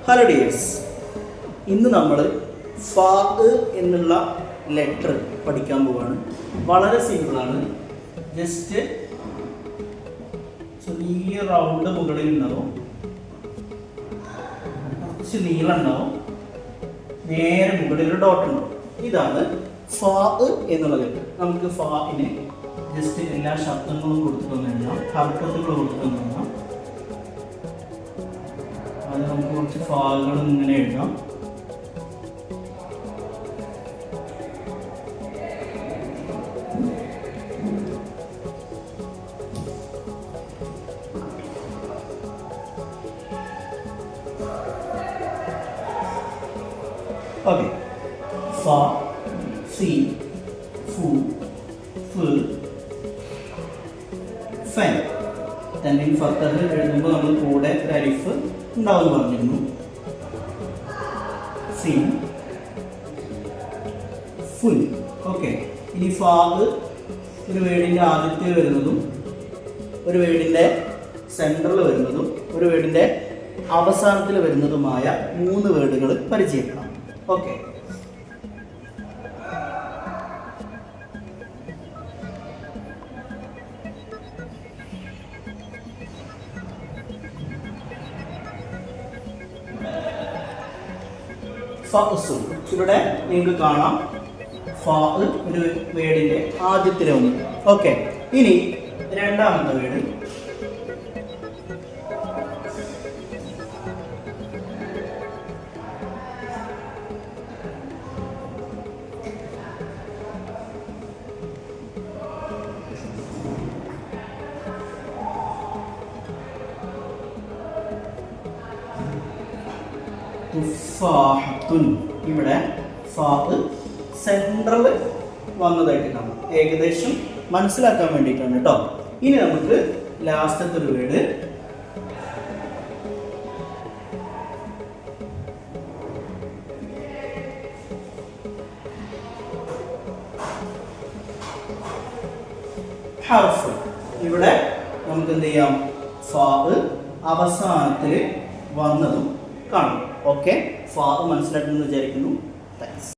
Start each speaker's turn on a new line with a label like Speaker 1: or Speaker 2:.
Speaker 1: Hello dears, ഇന്ന് നമ്മൾ ഫ എന്നുള്ള ലെറ്റർ പഠിക്കാൻ പോവാണ്. വളരെ സിമ്പിളാണ്. ജസ്റ്റ് ചെറിയ റൗണ്ട് മുകളിൽ ഉണ്ടാവും, കുറച്ച് നീളം ഉണ്ടാവും, നേരെ മുകളിൽ ഒരു ഡോട്ട് ഉണ്ടാവും. ഇതാണ് ഫ എന്നുള്ള ലെറ്റർ. നമുക്ക് ഫാഇനെ ജസ്റ്റ് എല്ലാ ശബ്ദങ്ങളും കൊടുത്തിട്ടൊന്ന് എഴുതാം, ഹർക്കത്തുകൾ കൊടുത്തിട്ടൊന്ന് എഴുതാം. അത് നമുക്ക് കുറച്ച് ഫാകളും ഇങ്ങനെ എഴുതാം. ഓക്കെ, ഫ, സി, ഫു, ഫ്, ഫെൻ. തന്നിൻ ഫത്തഹ് എഴുതുമ്പോൾ നമ്മൾ കൂടെ ഒരു അലിഫ് ഉണ്ടാവുമെന്ന് പറഞ്ഞിരുന്നു. സിൻ, ഫുൻ. ഓക്കെ, ഇനി ഫാ ഒരു വേർഡിൻ്റെ ആദ്യത്തിൽ വരുന്നതും ഒരു വേർഡിൻ്റെ സെൻറ്ററിൽ വരുന്നതും ഒരു വേർഡിൻ്റെ അവസാനത്തിൽ വരുന്നതുമായ 3 വേർഡുകൾ പരിചയപ്പെടാം. ഓക്കെ, ഇവിടെ നിങ്ങൾക്ക് കാണാം ഫ ഒരു വേർഡിന്റെ ആദ്യത്തിലെ ഒന്ന്. ഓക്കെ, ഇനി രണ്ടാമത്തെ വേർഡ് തുഫാഹത്തുൻ. ഇവിടെ ഫാ സെൻട്രൽ വന്നതായിട്ട് കാണാം. ഏകദേശം മനസ്സിലാക്കാൻ വേണ്ടിയിട്ടാണ് കേട്ടോ. ഇനി നമുക്ക് ലാസ്റ്റത്തെ ഒരു വേർഡ് ഹർഫ്. ഇവിടെ നമുക്ക് എന്ത് ചെയ്യാം, ഫാ അവസാനത്തിൽ വന്നതും കാണും. ഓക്കെ, ഫാ മനസ്സിലാക്കുമെന്ന് വിചാരിക്കുന്നു. താങ്ക്സ്.